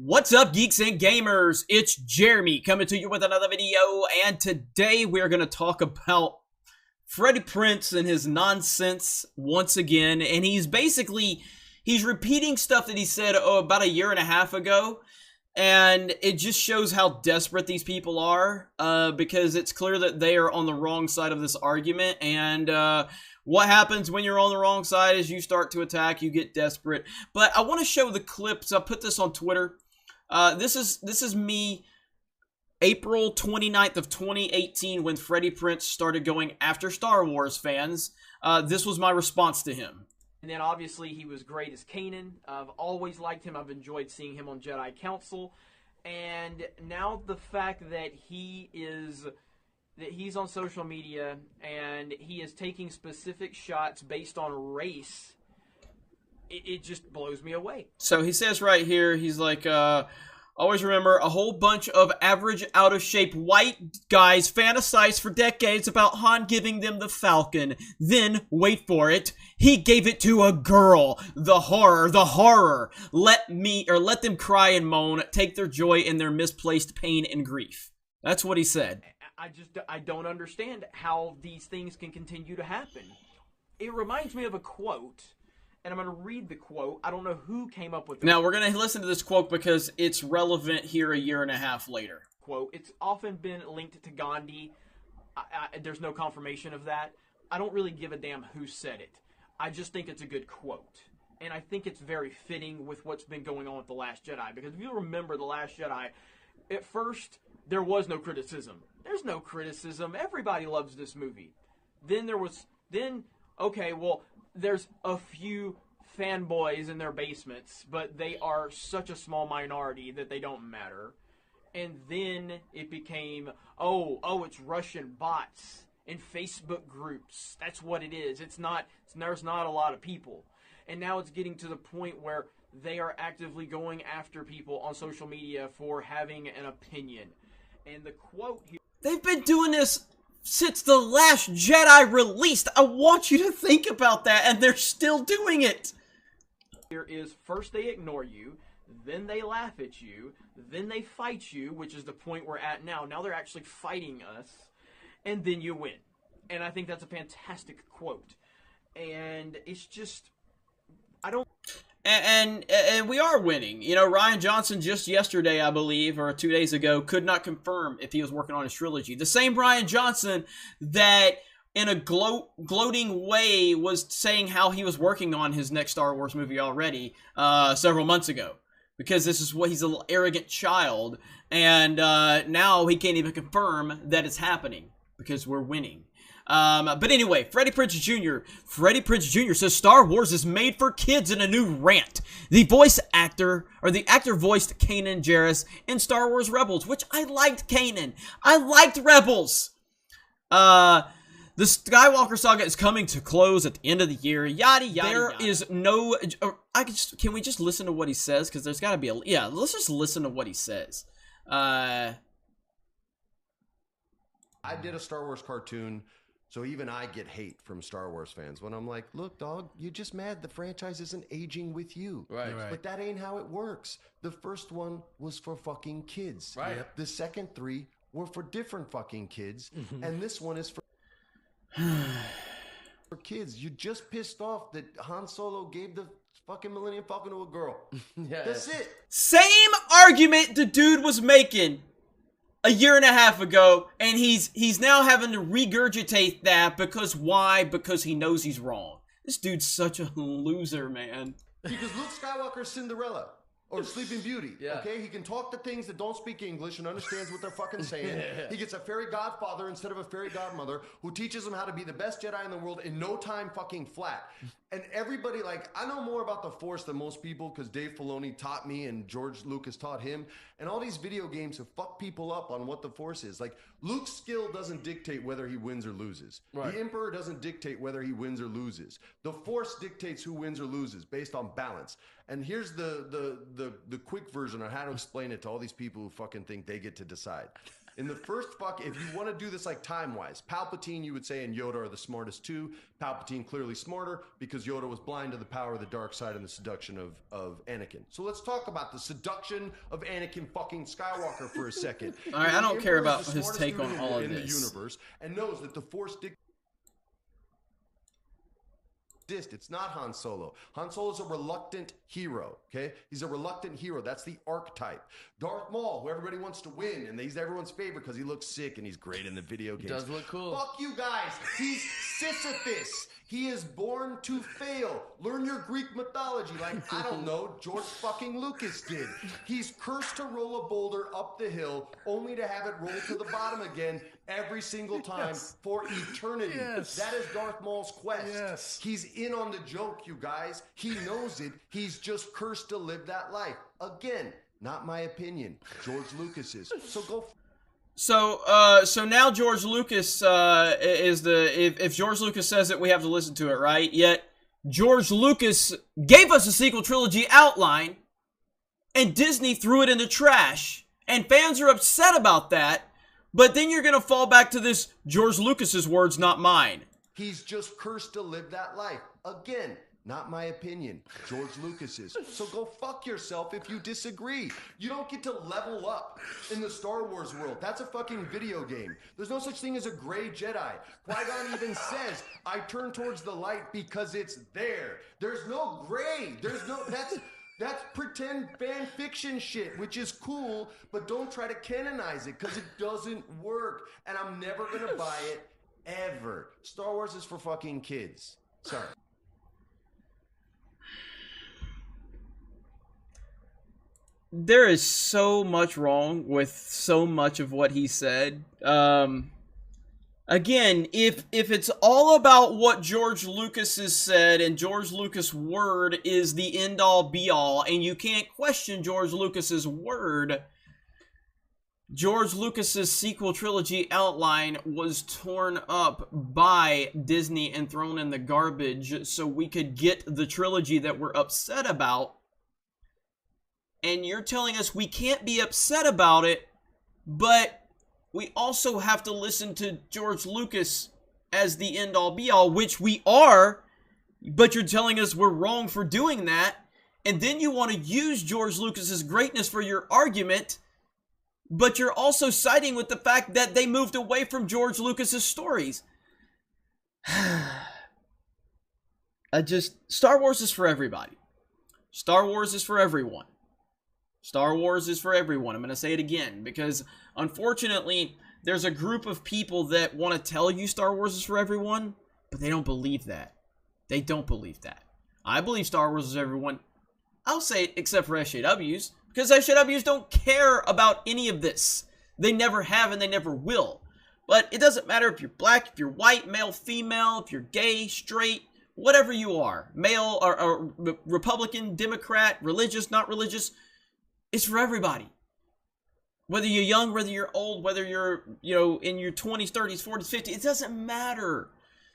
What's up, geeks and gamers? It's Jeremy coming to you with another video, and today we're going to talk about Freddie Prinze and his nonsense once again. And he's repeating stuff that he said about a year and a half ago, and it just shows how desperate these people are, because it's clear that they are on the wrong side of this argument. And what happens when you're on the wrong side is you start to attack, you get desperate. But I want to show the clips. I put this on Twitter. This is me, April 29th of 2018, when Freddie Prinze started going after Star Wars fans. This was my response to him. And then obviously he was great as Kanan. I've always liked him. I've enjoyed seeing him on Jedi Council. And now the fact that he's on social media and he is taking specific shots based on race, it just blows me away. So he says right here, he's like, always remember, a whole bunch of average, out-of-shape white guys fantasized for decades about Han giving them the Falcon. Then, wait for it, he gave it to a girl. The horror. Let them cry and moan, take their joy in their misplaced pain and grief. That's what he said. I don't understand how these things can continue to happen. It reminds me of a quote. And I'm going to read the quote. I don't know who came up with it. Now, we're going to listen to this quote because it's relevant here a year and a half later. Quote. It's often been linked to Gandhi. There's no confirmation of that. I don't really give a damn who said it. I just think it's a good quote. And I think it's very fitting with what's been going on with The Last Jedi. Because if you remember The Last Jedi, at first, there was no criticism. There's no criticism. Everybody loves this movie. Okay, well, there's a few fanboys in their basements, but they are such a small minority that they don't matter. And then it became, it's Russian bots and Facebook groups. That's what it is. There's not a lot of people. And now it's getting to the point where they are actively going after people on social media for having an opinion. And the quote here... They've been doing this since The Last Jedi released. I want you to think about that, and they're still doing it. Here is, first they ignore you, then they laugh at you, then they fight you, which is the point we're at now. Now they're actually fighting us, and then you win. And I think that's a fantastic quote. And it's just, I don't... And we are winning. You know, Rian Johnson just yesterday, I believe, or 2 days ago, could not confirm if he was working on his trilogy. The same Rian Johnson that, in a gloating way, was saying how he was working on his next Star Wars movie already several months ago. Because this is what he's an arrogant child. And now he can't even confirm that it's happening. Because we're winning. But anyway, Freddie Prinze Jr. says Star Wars is made for kids in a new rant. The actor voiced Kanan Jarrus in Star Wars Rebels, which I liked Kanan. I liked Rebels. The Skywalker saga is coming to close at the end of the year. Yada, yada, There is no... can we just listen to what he says? Because there's got to be a... Yeah, let's just listen to what he says. I did a Star Wars cartoon... So even I get hate from Star Wars fans when I'm like, look, dog, you're just mad the franchise isn't aging with you. Right. But that ain't how it works. The first one was for fucking kids. Right. The second three were for different fucking kids. And this one is for kids. You just pissed off that Han Solo gave the fucking Millennium Falcon to a girl. Yeah. That's it. Same argument the dude was making a year and a half ago, and he's now having to regurgitate that because why? Because he knows he's wrong. This dude's such a loser, man. Because Luke Skywalker's Cinderella. Or Sleeping Beauty, Yeah. Okay? He can talk to things that don't speak English and understands what they're fucking saying. He gets a fairy godfather instead of a fairy godmother who teaches him how to be the best Jedi in the world in no time fucking flat. And everybody, like, I know more about the Force than most people because Dave Filoni taught me and George Lucas taught him. And all these video games have fucked people up on what the Force is. Like, Luke's skill doesn't dictate whether he wins or loses. Right. The Emperor doesn't dictate whether he wins or loses. The Force dictates who wins or loses based on balance. And here's the quick version on how to explain it to all these people who fucking think they get to decide. In the first if you want to do this like time-wise, Palpatine, you would say, and Yoda are the smartest too. Palpatine clearly smarter because Yoda was blind to the power of the dark side and the seduction of Anakin. So let's talk about the seduction of Anakin fucking Skywalker for a second. All right, I don't care about his take on all of this. The universe, and knows that the Force it's not Han Solo. Han Solo's a reluctant hero, okay? He's a reluctant hero. That's the archetype. Darth Maul, who everybody wants to win, and he's everyone's favorite because he looks sick and he's great in the video games. He does look cool. Fuck you guys. He's Sisyphus. He is born to fail. Learn your Greek mythology like, I don't know, George fucking Lucas did. He's cursed to roll a boulder up the hill only to have it roll to the bottom again every single time for eternity. Yes. That is Darth Maul's quest. Yes. He's in on the joke, you guys. He knows it. He's just cursed to live that life. Again, not my opinion. George Lucas's. So go So now George Lucas is if George Lucas says it, we have to listen to it, right? Yet George Lucas gave us a sequel trilogy outline, and Disney threw it in the trash, and fans are upset about that. But then you're gonna fall back to this George Lucas's words, not mine. He's just cursed to live that life. Again, not my opinion. George Lucas's. So go fuck yourself if you disagree. You don't get to level up in the Star Wars world. That's a fucking video game. There's no such thing as a gray Jedi. Qui-Gon even says, I turn towards the light because it's there. There's no gray. That's pretend fan fiction shit, which is cool, but don't try to canonize it because it doesn't work. And I'm never gonna buy it, ever. Star Wars is for fucking kids. Sorry. There is so much wrong with so much of what he said. Again, if it's all about what George Lucas has said and George Lucas' word is the end-all be-all, and you can't question George Lucas's word, George Lucas's sequel trilogy outline was torn up by Disney and thrown in the garbage so we could get the trilogy that we're upset about. And you're telling us we can't be upset about it, but we also have to listen to George Lucas as the end-all be-all, which we are, but you're telling us we're wrong for doing that, and then you want to use George Lucas's greatness for your argument, but you're also siding with the fact that they moved away from George Lucas's stories. Star Wars is for everybody. Star Wars is for everyone. Star Wars is for everyone. I'm going to say it again because, unfortunately, there's a group of people that want to tell you Star Wars is for everyone, but they don't believe that. They don't believe that. I believe Star Wars is for everyone. I'll say it except for SJWs, because SJWs don't care about any of this. They never have and they never will. But it doesn't matter if you're black, if you're white, male, female, if you're gay, straight, whatever you are. Male or Republican, Democrat, religious, not religious. It's for everybody. Whether you're young, whether you're old, whether you're, in your 20s, 30s, 40s, 50s, it doesn't matter.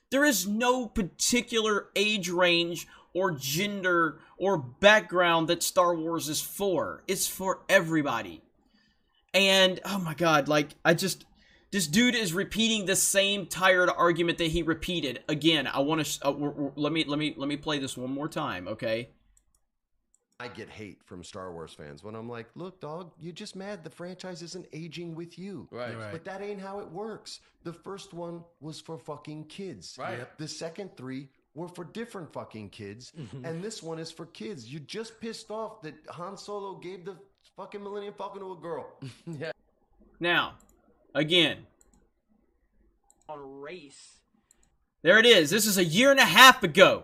There is no particular age range or gender or background that Star Wars is for. It's for everybody. And, oh my God, this dude is repeating the same tired argument that he repeated. Again, I want to, let me play this one more time, okay? I get hate from Star Wars fans when I'm like, look, dog, you're just mad the franchise isn't aging with you. Right. But that ain't how it works. The first one was for fucking kids. Right. The second three were for different fucking kids. And this one is for kids. You just pissed off that Han Solo gave the fucking Millennium Falcon to a girl. Yeah. Now, again. On race. There it is. This is a year and a half ago.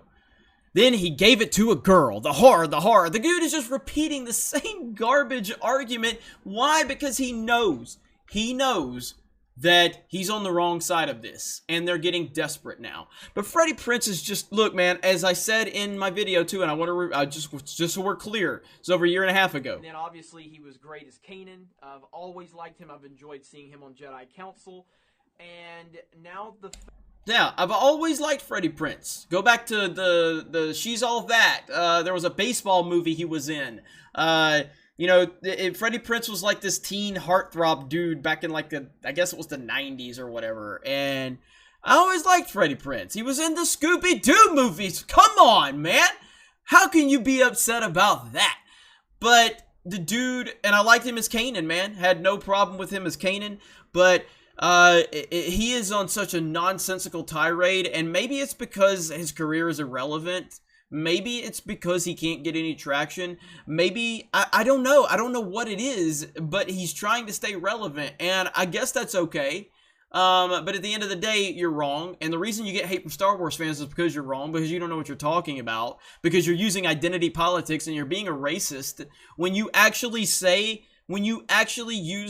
Then he gave it to a girl. The horror, the horror. The dude is just repeating the same garbage argument. Why? Because he knows. He knows that he's on the wrong side of this. And they're getting desperate now. But Freddie Prinze is just... Look, man, as I said in my video, too, and I want to... just so we're clear, it's over a year and a half ago. And then, obviously, he was great as Kanan. I've always liked him. I've enjoyed seeing him on Jedi Council. And now the... Yeah, I've always liked Freddie Prinze. Go back to the She's All That. There was a baseball movie he was in. You know, Freddie Prinze was like this teen heartthrob dude back in like I guess it was the 90s or whatever. And I always liked Freddie Prinze. He was in the Scooby-Doo movies. Come on, man. How can you be upset about that? But the dude, and I liked him as Kanan, man. Had no problem with him as Kanan. But he is on such a nonsensical tirade. And maybe it's because his career is irrelevant. Maybe it's because he can't get any traction. Maybe, I don't know. I don't know what it is, but he's trying to stay relevant, and I guess that's okay. But at the end of the day, you're wrong, and the reason you get hate from Star Wars fans is because you're wrong, because you don't know what you're talking about, because you're using identity politics, and you're being a racist when you actually use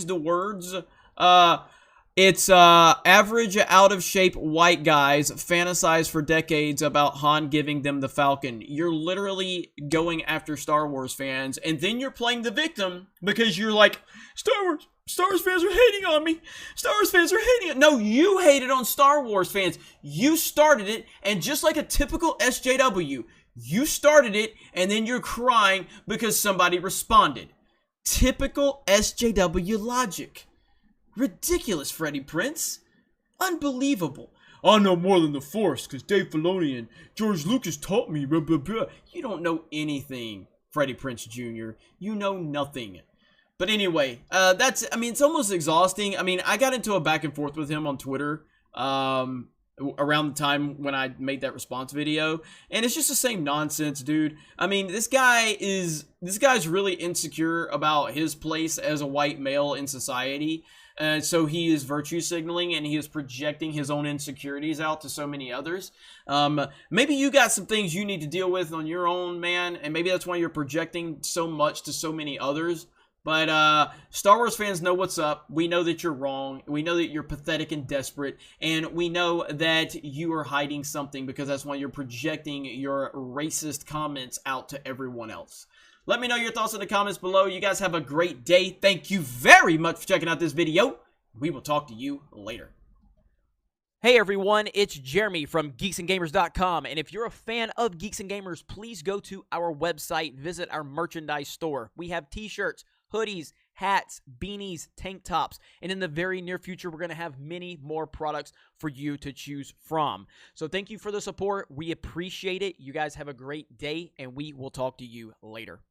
the words, it's average, out-of-shape white guys fantasize for decades about Han giving them the Falcon. You're literally going after Star Wars fans, and then you're playing the victim because you're like, Star Wars fans are hating on me. Star Wars fans are hating it. No, you hated on Star Wars fans. You started it, and just like a typical SJW, you started it, and then you're crying because somebody responded. Typical SJW logic. Ridiculous, Freddie Prinze. Unbelievable. I know more than the Force because Dave Filoni and George Lucas taught me. Blah, blah, blah. You don't know anything, Freddie Prinze Jr. You know nothing. But anyway, it's almost exhausting. I mean, I got into a back and forth with him on Twitter around the time when I made that response video, and it's just the same nonsense, dude. I mean, this guy's really insecure about his place as a white male in society. So he is virtue signaling, and he is projecting his own insecurities out to so many others. Maybe you got some things you need to deal with on your own, man, and maybe that's why you're projecting so much to so many others. But Star Wars fans know what's up. We know that you're wrong. We know that you're pathetic and desperate. And we know that you are hiding something, because that's why you're projecting your racist comments out to everyone else. Let me know your thoughts in the comments below. You guys have a great day. Thank you very much for checking out this video. We will talk to you later. Hey everyone, it's Jeremy from geeksandgamers.com, and if you're a fan of Geeks and Gamers, please go to our website, visit our merchandise store. We have t-shirts, hoodies, hats, beanies, tank tops, and in the very near future, we're going to have many more products for you to choose from. So thank you for the support. We appreciate it. You guys have a great day, and we will talk to you later.